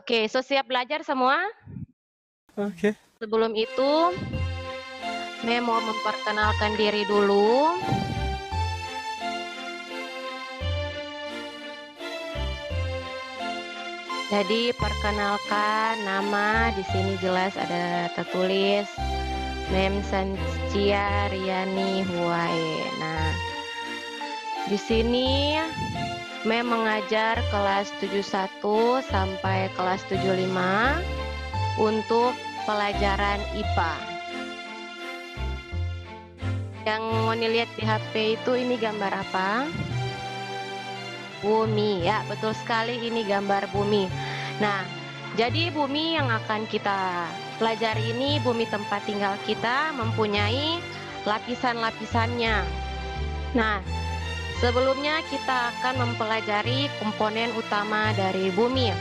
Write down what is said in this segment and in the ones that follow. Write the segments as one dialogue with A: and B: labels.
A: Oke, siap belajar semua?
B: Oke.
A: Sebelum itu, mau memperkenalkan diri dulu. Jadi perkenalkan nama di sini jelas ada tertulis Mem Sancia Riani Huae. Nah, di sini Mem mengajar kelas 71 sampai kelas 75 untuk pelajaran IPA. Yang mau lihat di HP itu ini gambar apa? Bumi, ya betul sekali, ini gambar bumi. Nah, jadi bumi yang akan kita pelajari ini, bumi tempat tinggal kita mempunyai lapisan-lapisannya. Nah, sebelumnya kita akan mempelajari komponen utama dari bumi.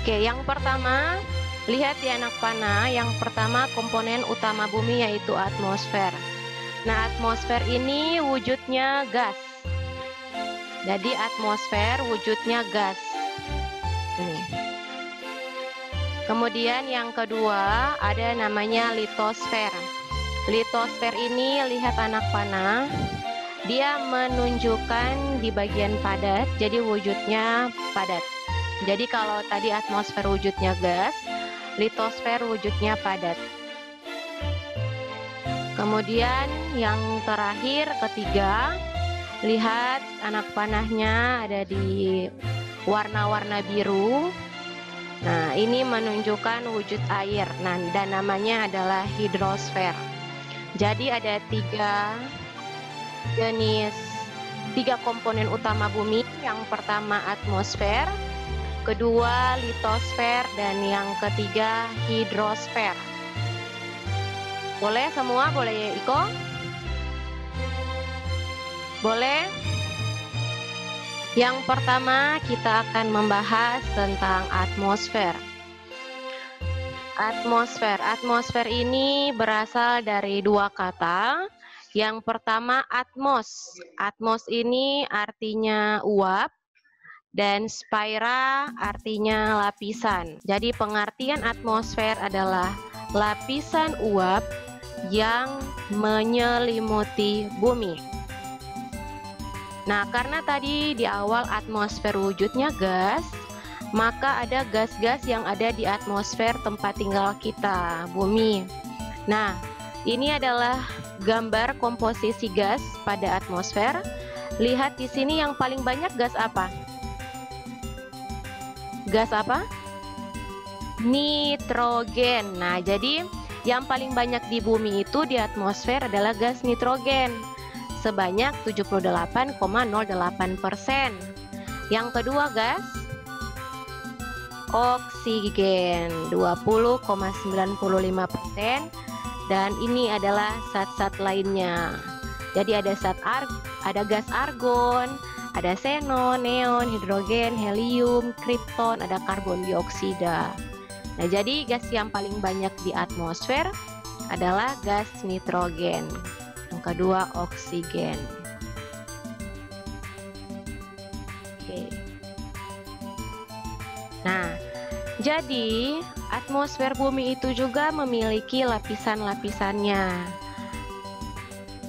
A: Oke, yang pertama, lihat di anak panah, yang pertama komponen utama bumi yaitu atmosfer. Nah, atmosfer ini wujudnya gas. Jadi atmosfer wujudnya gas. Ini. Kemudian yang kedua ada namanya litosfer. Litosfer ini lihat anak panah, dia menunjukkan di bagian padat, jadi wujudnya padat. Jadi kalau tadi atmosfer wujudnya gas, litosfer wujudnya padat. Kemudian yang terakhir, ketiga, lihat anak panahnya ada di warna-warna biru. Nah, ini menunjukkan wujud air. Nah, dan namanya adalah hidrosfer. Jadi ada tiga komponen utama bumi. Yang pertama atmosfer, kedua litosfer, dan yang ketiga hidrosfer. Boleh semua? Boleh Iko? Boleh? Yang pertama kita akan membahas tentang atmosfer. Atmosfer ini berasal dari dua kata. Yang pertama atmos. Atmos ini artinya uap dan spira artinya lapisan. Jadi pengertian atmosfer adalah lapisan uap yang menyelimuti bumi. Nah, karena tadi di awal atmosfer wujudnya gas, maka ada gas-gas yang ada di atmosfer tempat tinggal kita, bumi. Nah, ini adalah gambar komposisi gas pada atmosfer. Lihat di sini yang paling banyak gas apa? Gas apa? Nitrogen. Nah, jadi yang paling banyak di bumi itu di atmosfer adalah gas nitrogen sebanyak 78,08%. Yang kedua gas oksigen 20,95%, dan ini adalah zat-zat lainnya. Jadi ada gas argon, ada xenon, neon, hidrogen, helium, kripton, ada karbon dioksida. Nah, jadi gas yang paling banyak di atmosfer adalah gas nitrogen. Yang kedua oksigen. Oke. Nah, jadi atmosfer bumi itu juga memiliki lapisan-lapisannya.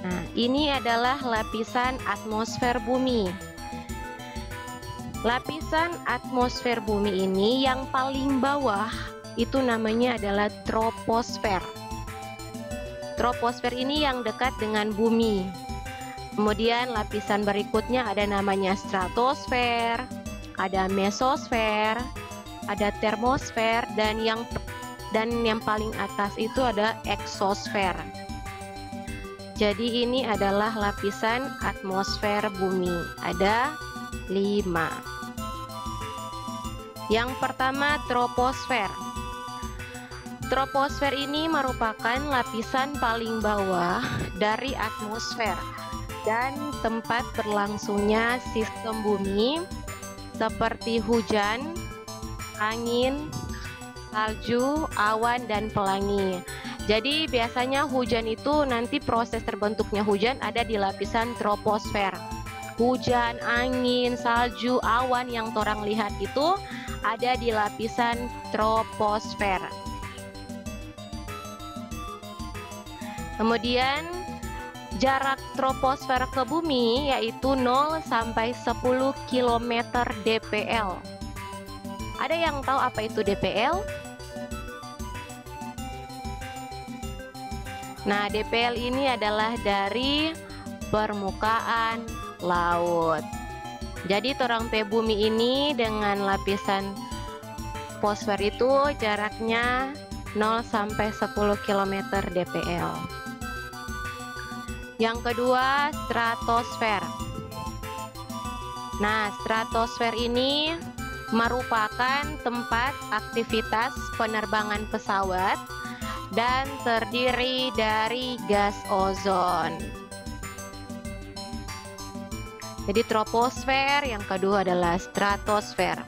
A: Nah, ini adalah lapisan atmosfer bumi. Lapisan atmosfer bumi ini yang paling bawah itu namanya adalah troposfer. Troposfer ini yang dekat dengan bumi. Kemudian lapisan berikutnya ada namanya stratosfer, ada mesosfer, ada termosfer, dan yang paling atas itu ada eksosfer. Jadi ini adalah lapisan atmosfer bumi. Ada 5. Yang pertama troposfer. Troposfer ini merupakan lapisan paling bawah dari atmosfer dan tempat berlangsungnya sistem bumi seperti hujan, angin, salju, awan, dan pelangi. Jadi biasanya hujan itu nanti proses terbentuknya hujan ada di lapisan troposfer. hujan, angin, salju, awan yang torang lihat itu ada di lapisan troposfer. Kemudian jarak troposfer ke bumi yaitu 0 sampai 10 km dpl. Ada yang tahu apa itu dpl? Nah, dpl ini adalah dari permukaan laut. Jadi torang pe bumi ini dengan lapisan posfer itu jaraknya 0 sampai 10 km dpl. Yang kedua, stratosfer. Nah, stratosfer ini merupakan tempat aktivitas penerbangan pesawat dan terdiri dari gas ozon. Jadi troposfer, yang kedua adalah stratosfer.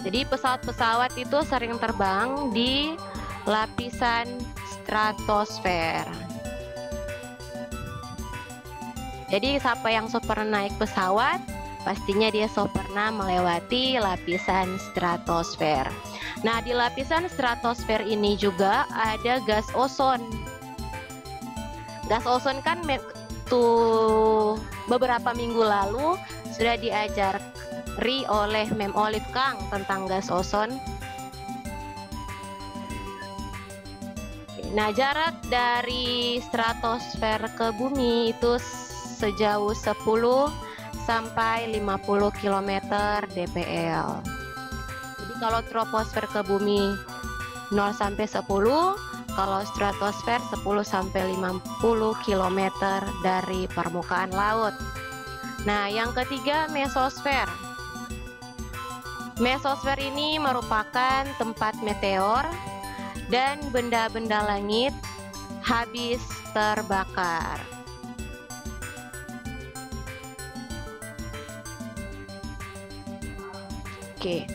A: Jadi pesawat-pesawat itu sering terbang di lapisan stratosfer. Jadi siapa yang pernah naik pesawat, pastinya dia pernah melewati lapisan stratosfer. Nah, di lapisan stratosfer ini juga ada gas ozon. Gas ozon kan beberapa minggu lalu sudah diajari oleh Mem Olive Kang tentang gas ozon. Nah, jarak dari stratosfer ke bumi itu sejauh 10 sampai 50 km dpl. Jadi kalau troposfer ke bumi 0 sampai 10, kalau stratosfer 10 sampai 50 km dari permukaan laut. Nah, yang ketiga mesosfer. Mesosfer ini merupakan tempat meteor dan benda-benda langit habis terbakar. Oke,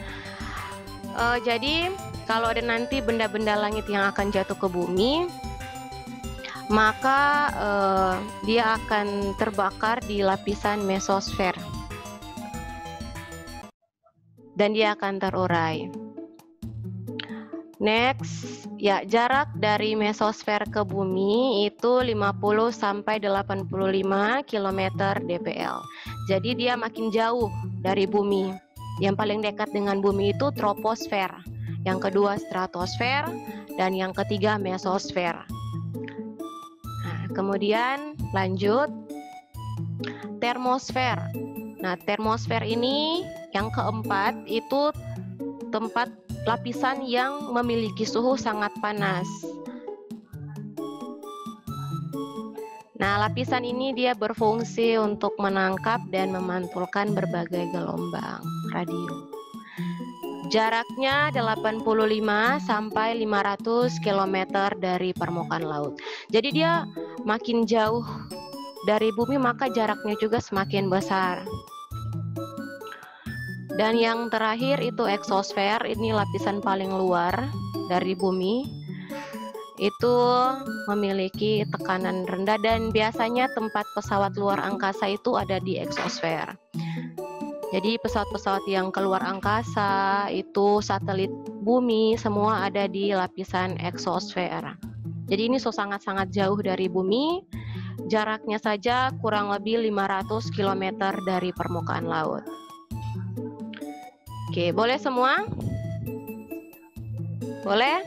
A: jadi kalau ada nanti benda-benda langit yang akan jatuh ke bumi, maka dia akan terbakar di lapisan mesosfer dan dia akan terurai. Next, ya, jarak dari mesosfer ke bumi itu 50 sampai 85 km dpl. Jadi dia makin jauh dari bumi. Yang paling dekat dengan bumi itu troposfer, yang kedua stratosfer, dan yang ketiga mesosfer. Nah, kemudian lanjut termosfer. Nah, termosfer ini yang keempat itu tempat lapisan yang memiliki suhu sangat panas. Nah, lapisan ini dia berfungsi untuk menangkap dan memantulkan berbagai gelombang radio. Jaraknya 85 sampai 500 km dari permukaan laut. Jadi dia makin jauh dari bumi, maka jaraknya juga semakin besar. Dan yang terakhir itu eksosfer, ini lapisan paling luar dari bumi. Itu memiliki tekanan rendah dan biasanya tempat pesawat luar angkasa itu ada di eksosfer. Jadi pesawat-pesawat yang keluar angkasa itu satelit bumi semua ada di lapisan eksosfer. Jadi ini sangat-sangat jauh dari bumi, jaraknya saja kurang lebih 500 km dari permukaan laut. Oke, boleh semua? Boleh?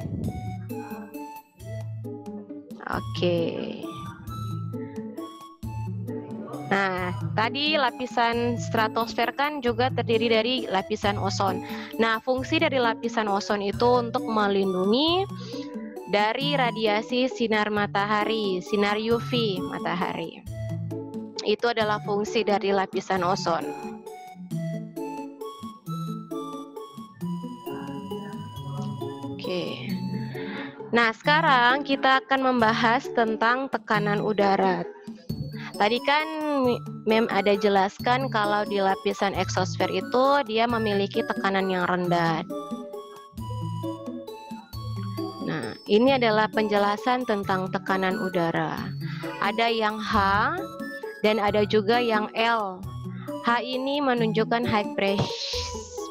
A: Oke. Nah, tadi lapisan stratosfer kan juga terdiri dari lapisan ozon. Nah, fungsi dari lapisan ozon itu untuk melindungi dari radiasi sinar matahari, sinar UV matahari. Itu adalah fungsi dari lapisan ozon. Oke. Nah, sekarang kita akan membahas tentang tekanan udara. Tadi kan Mem ada jelaskan kalau di lapisan eksosfer itu dia memiliki tekanan yang rendah. Nah, ini adalah penjelasan tentang tekanan udara. Ada yang H Dan ada juga yang L. H ini menunjukkan high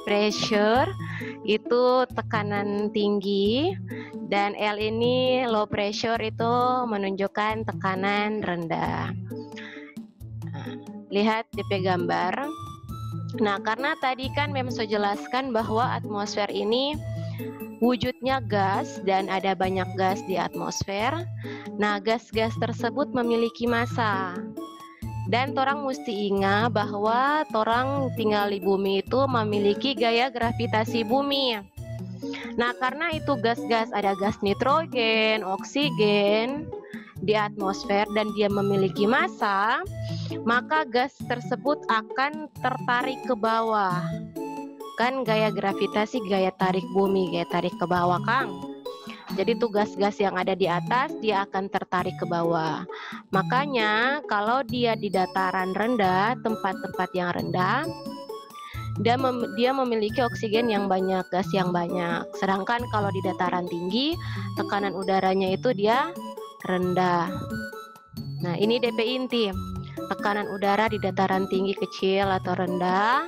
A: pressure, itu tekanan tinggi, dan L ini low pressure, itu menunjukkan tekanan rendah. Nah, lihat DP gambar. Nah, karena tadi kan memang saya jelaskan bahwa atmosfer ini wujudnya gas dan ada banyak gas di atmosfer. Nah, gas-gas tersebut memiliki massa. Dan torang mesti ingat bahwa torang tinggal di bumi itu memiliki gaya gravitasi bumi. Nah, karena itu gas-gas, ada gas nitrogen, oksigen di atmosfer dan dia memiliki massa, maka gas tersebut akan tertarik ke bawah. Kan gaya gravitasi, gaya tarik bumi, gaya tarik ke bawah, Kang. Jadi gas-gas yang ada di atas dia akan tertarik ke bawah. Makanya kalau dia di dataran rendah, tempat-tempat yang rendah, dia memiliki oksigen yang banyak, gas yang banyak. Sedangkan kalau di dataran tinggi, tekanan udaranya itu dia rendah. Nah, ini DP inti. Tekanan udara di dataran tinggi kecil atau rendah,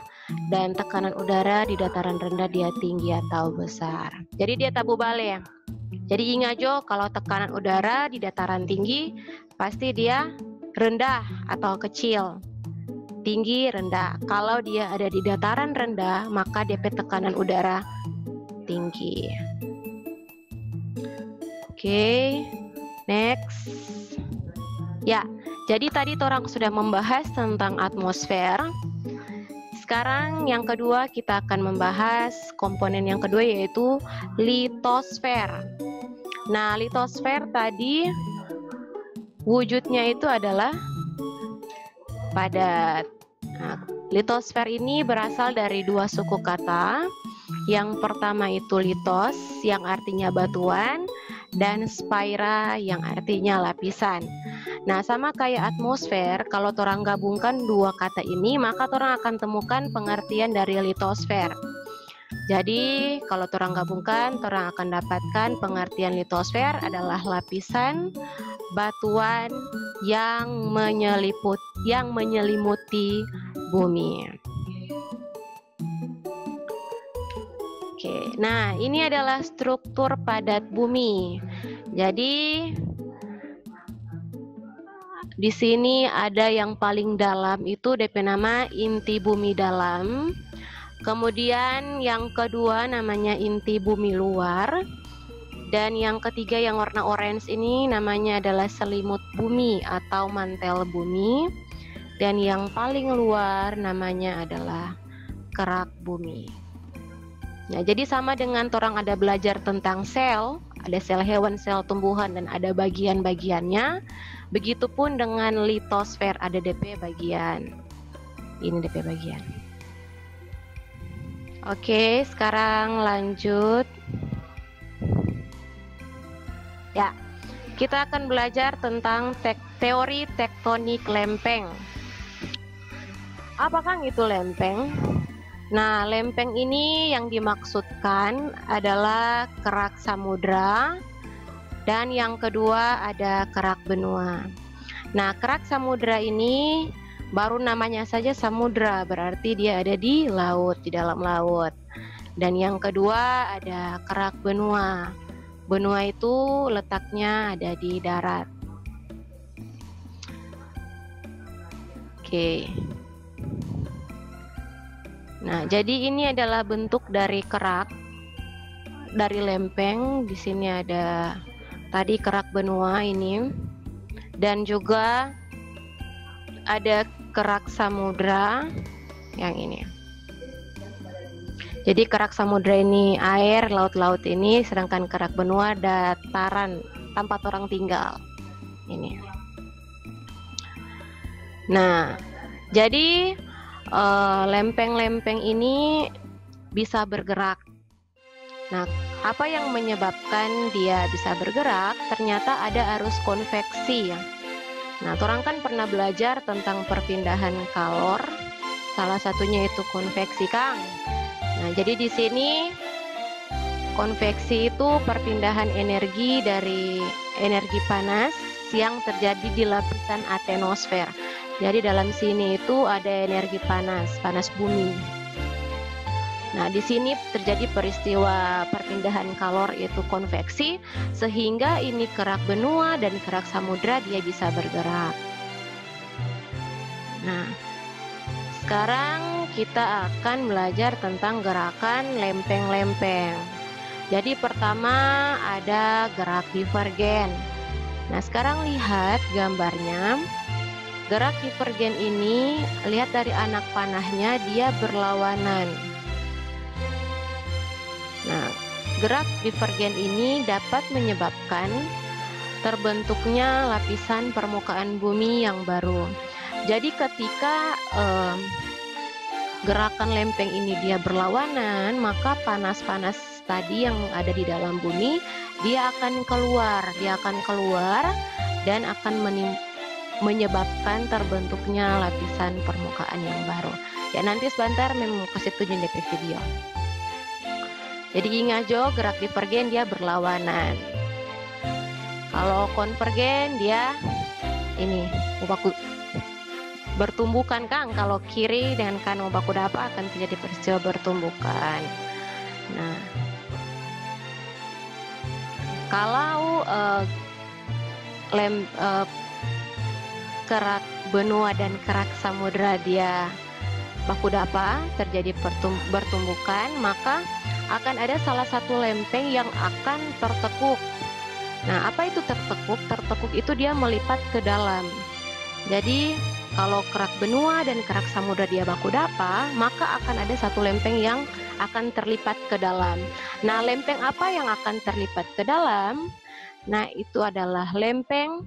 A: dan tekanan udara di dataran rendah dia tinggi atau besar. Jadi dia tabu balik. Jadi ingat Jo, kalau tekanan udara di dataran tinggi pasti dia rendah atau kecil. Tinggi, rendah. Kalau dia ada di dataran rendah, maka DP tekanan udara tinggi. Oke, next. Ya, jadi tadi orang sudah membahas tentang atmosfer. Sekarang yang kedua kita akan membahas komponen yang kedua, yaitu litosfer. Nah, litosfer tadi wujudnya itu adalah padat. Nah, litosfer ini berasal dari dua suku kata. Yang pertama itu litos, yang artinya batuan, dan sphaira yang artinya lapisan. Nah, sama kayak atmosfer, kalau orang gabungkan dua kata ini, maka orang akan temukan pengertian dari litosfer. Jadi, kalau orang gabungkan, orang akan dapatkan pengertian litosfer adalah lapisan batuan yang menyelimuti bumi. Oke, nah ini adalah struktur padat bumi. Jadi di sini ada yang paling dalam itu DP nama inti bumi dalam. Kemudian yang kedua namanya inti bumi luar. Dan yang ketiga yang warna orange ini namanya adalah selimut bumi atau mantel bumi. Dan yang paling luar namanya adalah kerak bumi. Nah, jadi sama dengan orang ada belajar tentang sel, ada sel hewan, sel tumbuhan, dan ada bagian-bagiannya. Begitupun dengan litosfer, ada DP bagian. Ini DP bagian. Oke, sekarang lanjut. Ya, kita akan belajar tentang teori tektonik lempeng. Apakah itu lempeng? Nah, lempeng ini yang dimaksudkan adalah kerak samudra, dan yang kedua ada kerak benua. Nah, kerak samudra ini baru namanya saja samudra, berarti dia ada di laut, di dalam laut. Dan yang kedua ada kerak benua. Benua itu letaknya ada di darat. Oke. Nah, jadi ini adalah bentuk dari kerak, dari lempeng. Di sini ada tadi kerak benua ini, dan juga ada kerak samudra yang ini. Jadi kerak samudra ini air, laut-laut ini, sedangkan kerak benua dataran tempat orang tinggal. Ini. Nah, jadi lempeng-lempeng ini bisa bergerak. Nah, apa yang menyebabkan dia bisa bergerak? Ternyata ada arus konveksi ya. Nah, orang kan pernah belajar tentang perpindahan kalor. Salah satunya itu konveksi, Kang. Nah, jadi di sini konveksi itu perpindahan energi dari energi panas yang terjadi di lapisan atenosfer. Jadi dalam sini itu ada energi panas, panas bumi. Nah, di sini terjadi peristiwa perpindahan kalor yaitu konveksi, sehingga ini kerak benua dan kerak samudra dia bisa bergerak. Nah, sekarang kita akan belajar tentang gerakan lempeng-lempeng. Jadi pertama ada gerak divergen. Nah, sekarang lihat gambarnya. Gerak divergen ini, lihat dari anak panahnya, dia berlawanan. Nah, gerak divergen ini dapat menyebabkan terbentuknya lapisan permukaan bumi yang baru. Jadi ketika gerakan lempeng ini dia berlawanan, maka panas-panas tadi yang ada di dalam bumi dia akan keluar dan akan menyebabkan terbentuknya lapisan permukaan yang baru. Ya, nanti sebentar memang kasih tunjuk di video. Jadi ingat jo, gerak divergen dia berlawanan. Kalau konvergen dia ini baku bertumbukan Kang. Kalau kiri dengan kanan baku dapat akan terjadi peristiwa bertumbukan. Nah, kalau kerak benua dan kerak samudra dia baku dapat terjadi bertumbukan, maka akan ada salah satu lempeng yang akan tertekuk. Nah, apa itu tertekuk? Tertekuk itu dia melipat ke dalam. Jadi kalau kerak benua dan kerak samudra dia baku dapat, maka akan ada satu lempeng yang akan terlipat ke dalam. Nah, lempeng apa yang akan terlipat ke dalam? Nah, itu adalah lempeng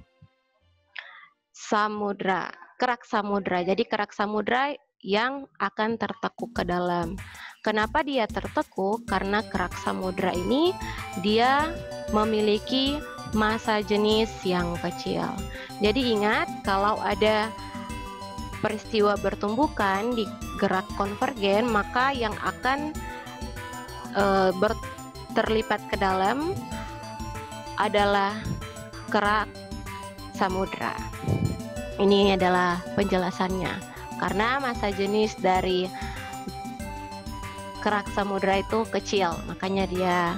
A: samudra, kerak samudra. Jadi kerak samudra yang akan tertekuk ke dalam. Kenapa dia tertekuk? Karena kerak samudra ini dia memiliki massa jenis yang kecil. Jadi ingat, kalau ada peristiwa bertumbukan di gerak konvergen, maka yang akan terlipat ke dalam adalah kerak samudra. Ini adalah penjelasannya. Karena massa jenis dari kerak samudra itu kecil, makanya dia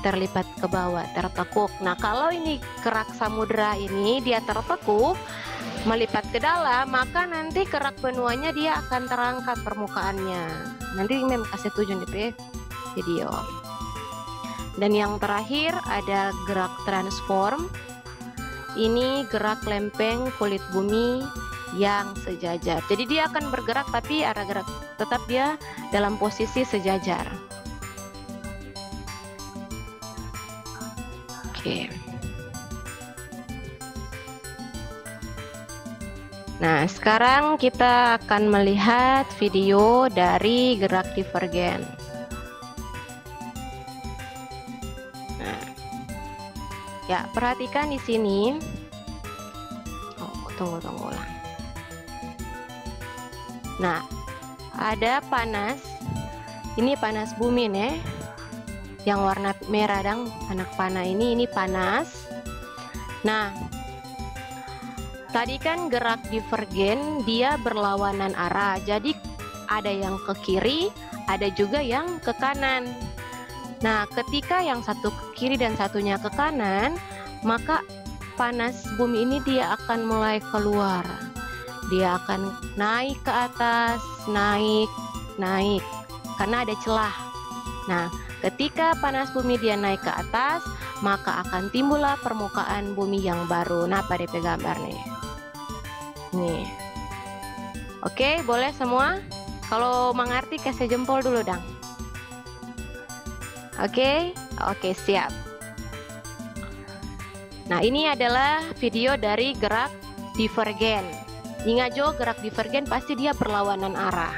A: terlipat ke bawah, tertekuk. Nah, kalau ini kerak samudra ini dia tertekuk, melipat ke dalam, maka nanti kerak benuanya dia akan terangkat permukaannya. Nanti Mem kasih tunjuk di video. Dan yang terakhir ada gerak transform. Ini gerak lempeng kulit bumi yang sejajar. Jadi dia akan bergerak tapi arah gerak tetap dia dalam posisi sejajar. Oke. Nah, sekarang kita akan melihat video dari gerak divergen. Nah, ya, perhatikan di sini. Oh, tunggu ulang. Nah, ada panas. Ini panas bumi nih. Yang warna merah dang anak panah ini panas. Nah, tadi kan gerak divergen dia berlawanan arah. Jadi ada yang ke kiri, ada juga yang ke kanan. Nah, ketika yang satu ke kiri dan satunya ke kanan, maka panas bumi ini dia akan mulai keluar. Dia akan naik ke atas, naik, karena ada celah. Nah, ketika panas bumi dia naik ke atas, maka akan timbullah permukaan bumi yang baru. Nah, pada gambar nih. Nih. Oke, boleh semua? Kalau mengerti kasih jempol dulu, dang. Oke, siap. Nah, ini adalah video dari gerak divergen. Ingat jo, gerak divergen pasti dia berlawanan arah.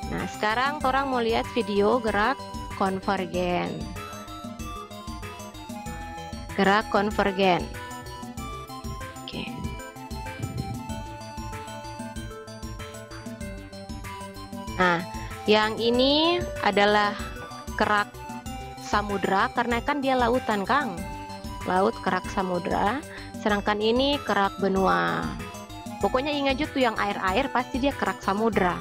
A: Nah, sekarang orang mau lihat video gerak konvergen. Gerak konvergen. Oke. Nah, yang ini adalah kerak samudra karena kan dia lautan, Kang. Laut kerak samudra. Sedangkan ini kerak benua. Pokoknya ingat tuh yang air-air pasti dia kerak samudra.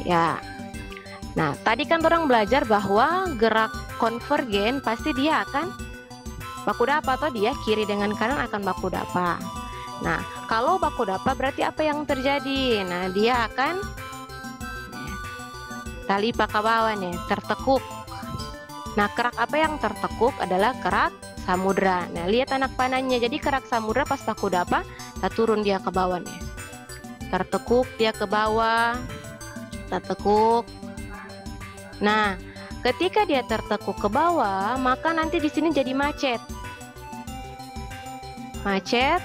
A: Ya. Nah, tadi kan orang belajar bahwa gerak konvergen pasti dia akan baku dapa, atau dia kiri dengan kanan akan baku dapa. Nah, kalau baku dapa berarti apa yang terjadi? Nah, dia akan tali ke bawah nih, tertekuk. Nah, kerak apa yang tertekuk adalah kerak samudra. Nah, lihat anak panahnya. Jadi kerak samudra pas baku dapa, kita turun dia ke bawah nih. Tertekuk dia ke bawah, tertekuk. Nah, ketika dia tertekuk ke bawah, maka nanti di sini jadi macet. Macet,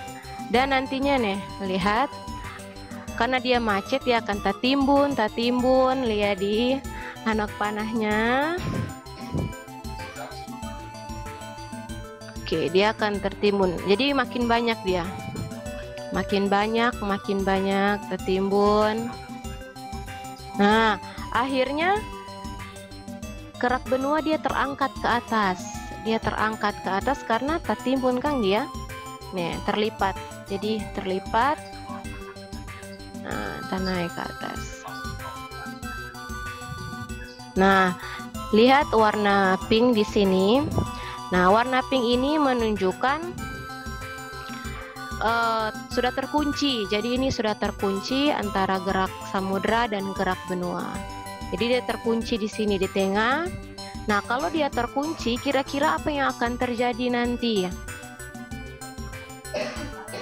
A: dan nantinya nih, lihat. Karena dia macet, dia akan tatimbun, lihat di anak panahnya. Oke, dia akan tertimbun. Jadi makin banyak dia. Makin banyak tertimbun. Nah, akhirnya kerak benua dia terangkat ke atas. Dia terangkat ke atas karena tertimbun kan dia. Nih, terlipat. Jadi terlipat. Nah, kita naik ke atas. Nah, lihat warna pink di sini. Nah, warna pink ini menunjukkan sudah terkunci. Jadi ini sudah terkunci antara gerak samudra dan gerak benua. Jadi dia terkunci di sini di tengah. Nah, kalau dia terkunci, kira-kira apa yang akan terjadi nanti?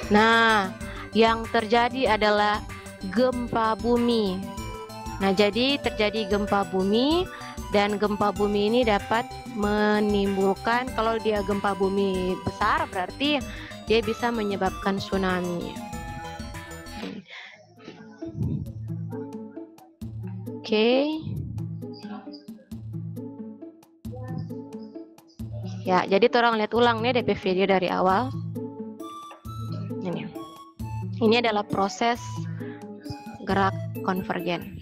A: Nah, yang terjadi adalah gempa bumi. Nah, jadi terjadi gempa bumi, dan gempa bumi ini dapat menimbulkan, kalau dia gempa bumi besar berarti dia bisa menyebabkan tsunami. Oke. Ya, jadi orang lihat ulang nih DP video dari awal. Ini adalah proses gerak konvergen.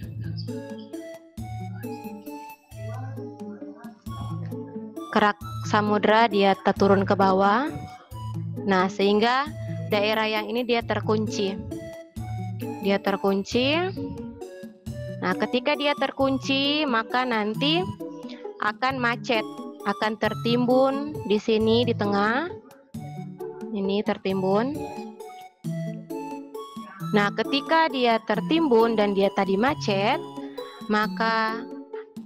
A: Kerak samudra dia turun ke bawah. Nah, sehingga daerah yang ini dia terkunci. Dia terkunci. Nah, ketika dia terkunci, maka nanti akan macet, akan tertimbun di sini di tengah. Ini tertimbun. Nah, ketika dia tertimbun dan dia tadi macet, maka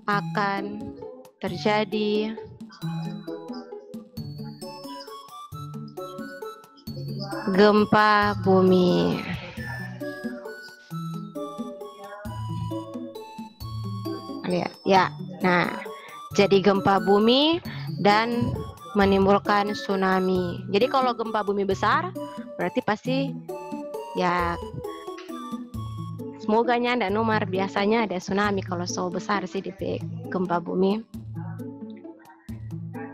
A: akan terjadi gempa bumi. Lihat, ya. Nah, jadi gempa bumi dan menimbulkan tsunami. Jadi kalau gempa bumi besar, berarti pasti ya semoganya ada nomor, biasanya ada tsunami kalau so besar sih di gempa bumi.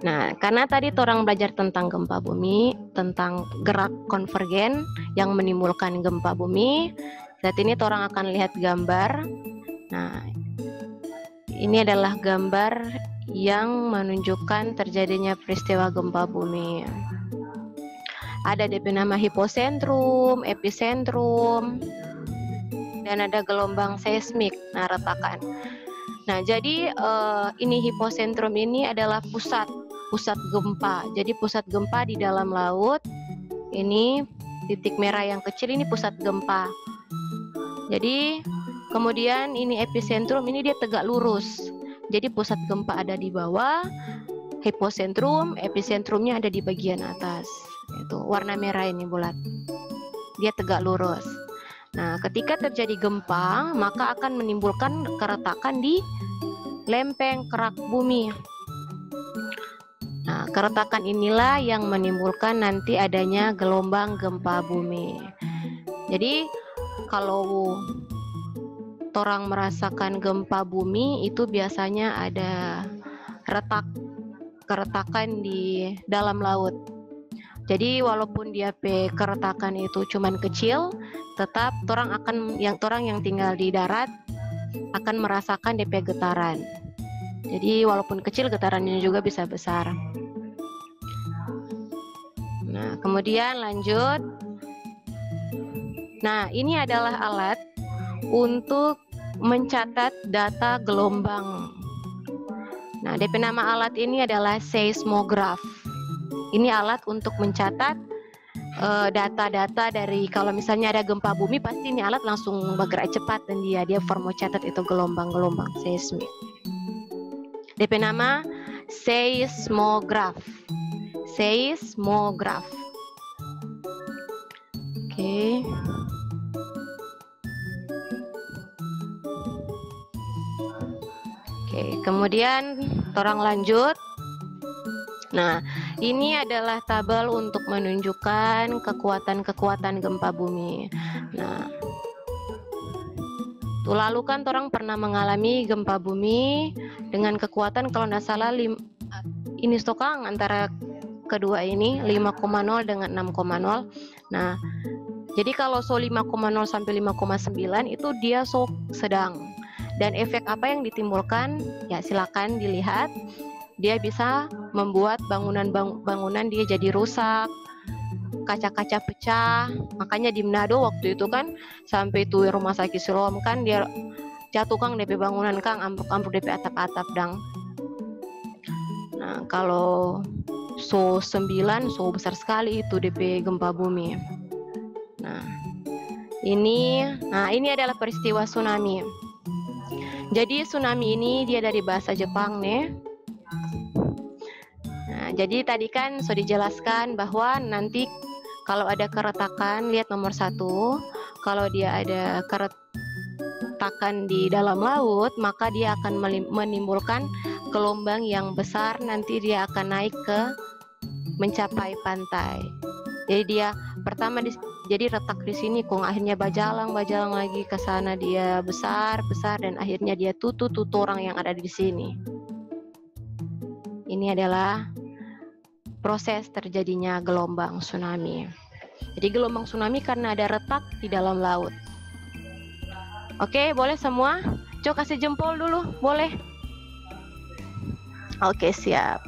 A: Nah, karena tadi orang belajar tentang gempa bumi, tentang gerak konvergen yang menimbulkan gempa bumi. Saat ini orang akan lihat gambar. Nah, ini adalah gambar yang menunjukkan terjadinya peristiwa gempa bumi. Ada DP nama hipocentrum, epicentrum, dan ada gelombang seismik, nah retakan. Nah, jadi ini hipocentrum ini adalah pusat gempa. Jadi pusat gempa di dalam laut. Ini titik merah yang kecil ini pusat gempa. Jadi kemudian ini epicentrum, ini dia tegak lurus. Jadi pusat gempa ada di bawah, hipocentrum, epicentrumnya ada di bagian atas. Itu warna merah ini bulat. Dia tegak lurus. Nah, ketika terjadi gempa, maka akan menimbulkan keretakan di lempeng kerak bumi. Nah, keretakan inilah yang menimbulkan nanti adanya gelombang gempa bumi. Jadi, kalau orang merasakan gempa bumi itu biasanya ada keretakan di dalam laut. Jadi walaupun dia keretakan itu cuman kecil, tetap orang yang tinggal di darat akan merasakan DP getaran. Jadi walaupun kecil, getarannya juga bisa besar. Nah, kemudian lanjut. Nah, ini adalah alat untuk mencatat data gelombang. Nah, DP nama alat ini adalah seismograf. Ini alat untuk mencatat data-data dari kalau misalnya ada gempa bumi, pasti ini alat langsung bergerak cepat dan dia mau catat itu gelombang-gelombang seismik. DP nama seismograf. Seismograf. Oke. Oke, kemudian orang lanjut. Nah, ini adalah tabel untuk menunjukkan kekuatan-kekuatan gempa bumi. Nah, tuh lalu kan orang pernah mengalami gempa bumi dengan kekuatan kalau tidak salah ini stokang antara kedua ini 5,0 dengan 6,0. Nah, jadi kalau 5,0 sampai 5,9 itu dia sedang. Dan efek apa yang ditimbulkan? Ya silakan dilihat. Dia bisa membuat bangunan dia jadi rusak, kaca-kaca pecah. Makanya di Manado waktu itu kan sampai itu rumah sakit Siloam kan dia jatuh kang DP bangunan kang ambruk DP atap-atap dang. Nah, kalau 9 besar sekali itu DP gempa bumi. Nah, ini adalah peristiwa tsunami. Jadi tsunami ini dia dari bahasa Jepang nih. Nah, jadi tadi kan sudah dijelaskan bahwa nanti kalau ada keretakan, lihat nomor 1, kalau dia ada keretakan di dalam laut, maka dia akan menimbulkan gelombang yang besar, nanti dia akan naik ke mencapai pantai. Jadi dia pertama jadi retak di sini, kung akhirnya bajalang lagi ke sana, dia besar dan akhirnya dia tutup orang yang ada di sini. Ini adalah proses terjadinya gelombang tsunami. Jadi gelombang tsunami karena ada retak di dalam laut. Oke, boleh semua? Coba kasih jempol dulu, boleh? Oke, siap.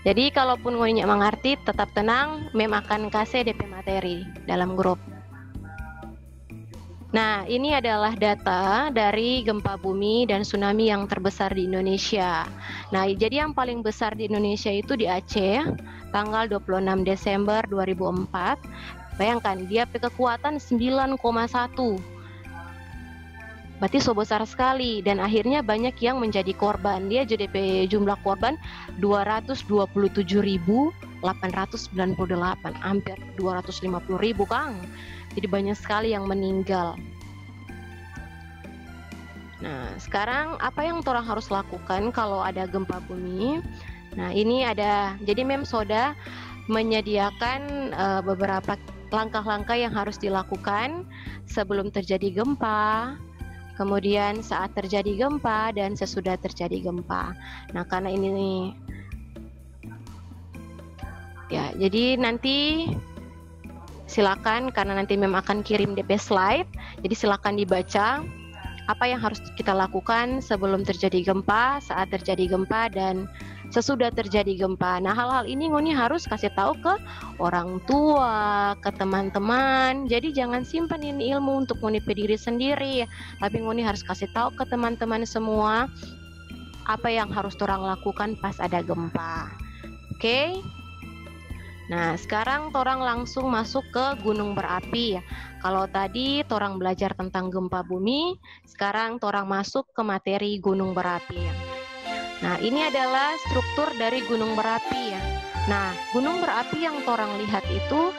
A: Jadi kalaupun ngoninya mengerti, tetap tenang, Mem akan kasih DP materi dalam grup. Nah, ini adalah data dari gempa bumi dan tsunami yang terbesar di Indonesia. Nah, jadi yang paling besar di Indonesia itu di Aceh, tanggal 26 Desember 2004. Bayangkan, dia kekuatan 9,1. Berarti besar sekali, dan akhirnya banyak yang menjadi korban. Dia jadi jumlah korban 227.898, hampir 250.000, Kang. Jadi banyak sekali yang meninggal. Nah, sekarang apa yang orang harus lakukan kalau ada gempa bumi? Nah, ini ada, jadi Mem Soda menyediakan beberapa langkah-langkah yang harus dilakukan sebelum terjadi gempa, kemudian saat terjadi gempa, dan sesudah terjadi gempa. Nah, karena ini nih, ya, jadi nanti silakan, karena nanti Mem akan kirim DP slide, jadi silakan dibaca apa yang harus kita lakukan sebelum terjadi gempa, saat terjadi gempa, dan sesudah terjadi gempa. Nah, hal-hal ini Ngoni harus kasih tahu ke orang tua, ke teman-teman. Jadi jangan simpan ini ilmu untuk Ngoni diri sendiri, tapi Ngoni harus kasih tahu ke teman-teman semua apa yang harus orang lakukan pas ada gempa. Oke? Nah, sekarang orang langsung masuk ke gunung berapi. Kalau tadi orang belajar tentang gempa bumi, sekarang orang masuk ke materi gunung berapi. Nah, ini adalah struktur dari gunung berapi ya. Nah, gunung berapi yang orang lihat itu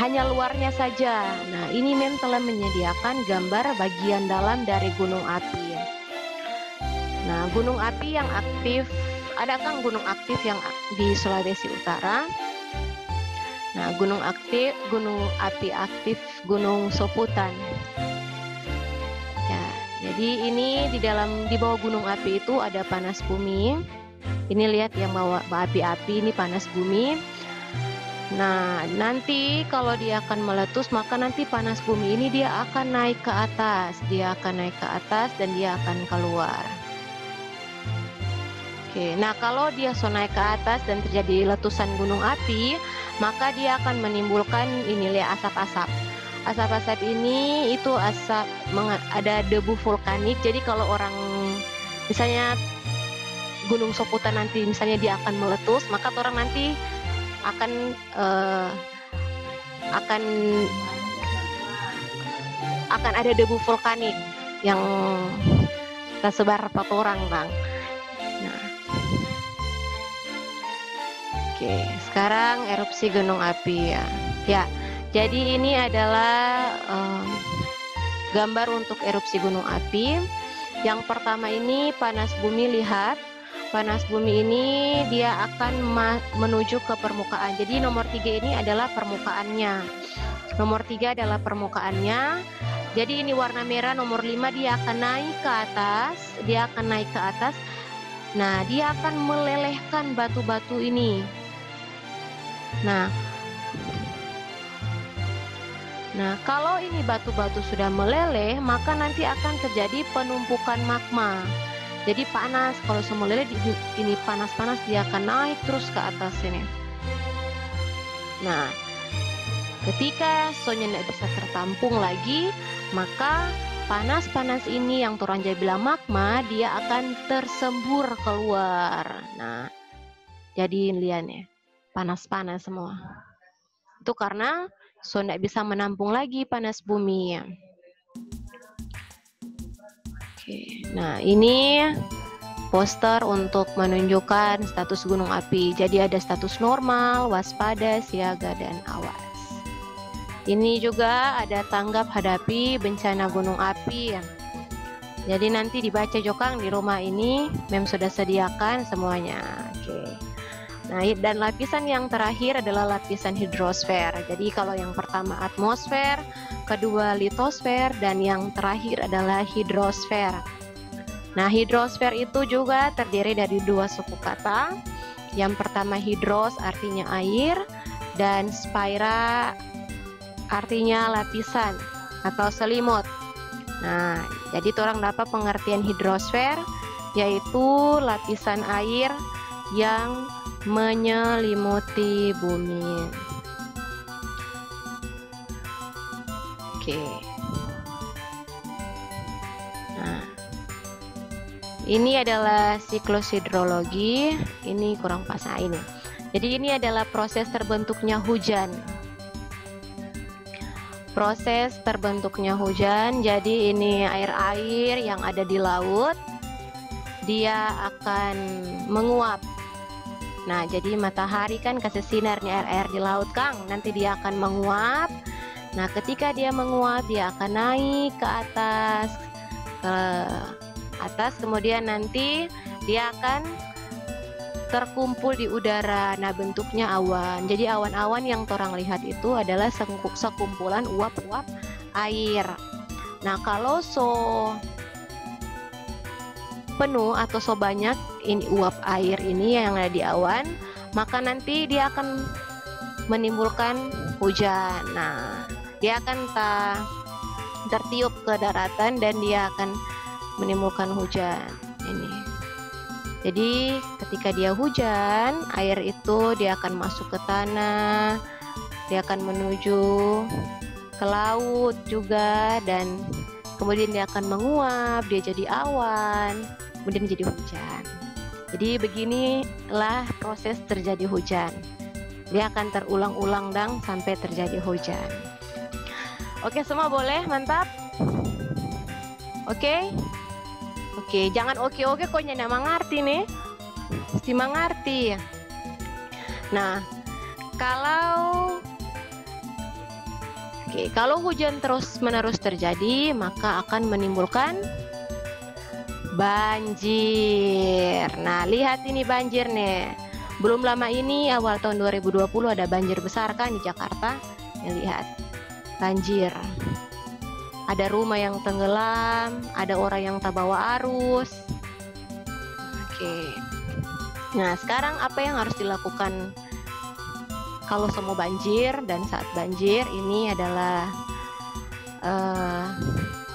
A: hanya luarnya saja. Nah, ini Mem telah menyediakan gambar bagian dalam dari gunung api. Nah, gunung api yang aktif, ada kan gunung aktif yang di Sulawesi Utara. Nah, gunung api aktif Gunung Soputan. Ya, jadi ini di bawah gunung api itu ada panas bumi. Ini lihat yang bawa api-api, ini panas bumi. Nah, nanti kalau dia akan meletus, maka nanti panas bumi ini dia akan naik ke atas. Dia akan naik ke atas dan dia akan keluar. Oke, nah kalau dia naik ke atas dan terjadi letusan gunung api, maka dia akan menimbulkan ini lihat asap-asap. Asap-asap ini itu asap ada debu vulkanik. Jadi kalau orang misalnya Gunung Soputan nanti misalnya dia akan meletus, maka orang nanti akan ada debu vulkanik yang tersebar pada orang, Bang. Nah, oke, sekarang erupsi gunung api ya. Ya, jadi ini adalah gambar untuk erupsi gunung api. Yang pertama ini panas bumi, lihat. Panas bumi ini dia akan menuju ke permukaan. Jadi nomor 3 ini adalah permukaannya. Nomor 3 adalah permukaannya. Jadi ini warna merah, nomor 5 dia akan naik ke atas. Dia akan naik ke atas. Nah, dia akan melelehkan batu-batu ini. Nah, kalau ini batu-batu sudah meleleh, maka nanti akan terjadi penumpukan magma. Jadi panas, kalau semua meleleh ini panas-panas dia akan naik terus ke atas ini. Nah, ketika soalnya tidak bisa tertampung lagi, maka panas-panas ini yang orang jadi bilang magma, dia akan tersembur keluar. Nah, jadi lihat ya, panas-panas semua. Itu karena so tidak bisa menampung lagi panas bumi ya. Oke, nah ini poster untuk menunjukkan status gunung api. Jadi ada status normal, waspada, siaga, dan awas. Ini juga ada tanggap hadapi bencana gunung api ya. Jadi nanti dibaca Jokang di rumah ini, Mem sudah sediakan semuanya. Oke. Nah, dan lapisan yang terakhir adalah lapisan hidrosfer. Jadi kalau yang pertama atmosfer, kedua litosfer, dan yang terakhir adalah hidrosfer. Nah, hidrosfer itu juga terdiri dari 2 suku kata. Yang pertama hidros artinya air, dan sphaira artinya lapisan atau selimut. Nah, jadi orang dapat pengertian hidrosfer, yaitu lapisan air yang menyelimuti bumi. Oke. Nah, ini adalah siklus hidrologi. Ini kurang pas ini. Jadi ini adalah proses terbentuknya hujan. Proses terbentuknya hujan. Jadi ini air-air yang ada di laut, dia akan menguap. Nah, jadi matahari kan kasih sinarnya air-air di laut, Kang. Nanti dia akan menguap. Nah, ketika dia menguap, dia akan naik ke atas, kemudian nanti dia akan terkumpul di udara. Nah, bentuknya awan. Jadi awan-awan yang orang lihat itu adalah sekumpulan uap-uap air. Nah, kalau penuh atau banyak ini uap air ini yang ada di awan, maka nanti dia akan menimbulkan hujan. Nah, dia akan tertiup ke daratan dan dia akan menimbulkan hujan ini. Jadi ketika dia hujan, air itu dia akan masuk ke tanah, dia akan menuju ke laut juga, dan kemudian dia akan menguap, dia jadi awan, kemudian jadi hujan. Jadi beginilah proses terjadi hujan. Dia akan terulang-ulang sampai terjadi hujan. Oke, semua boleh? Mantap? Oke? Oke, jangan oke-oke kok nggak mengerti nih. Mesti mengerti. Nah, kalau hujan terus-menerus terjadi, maka akan menimbulkan banjir. Nah, lihat ini banjir nih. Belum lama ini, awal tahun 2020 ada banjir besar kan di Jakarta. Lihat, banjir. Ada rumah yang tenggelam, ada orang yang terbawa arus. Oke. Nah, sekarang apa yang harus dilakukan kalau semua banjir dan saat banjir? Ini adalah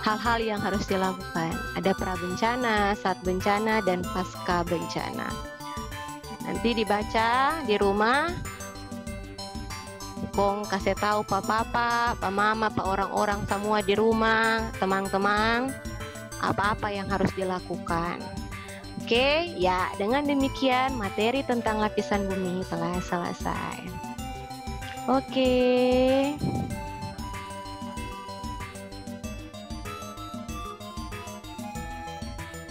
A: hal-hal yang harus dilakukan. Ada prabencana, saat bencana, dan pasca bencana. Nanti dibaca di rumah. Kong kasih tahu papa, pak mama, pak orang-orang semua di rumah, teman-teman, apa-apa yang harus dilakukan. Oke, ya dengan demikian materi tentang lapisan bumi telah selesai. Oke.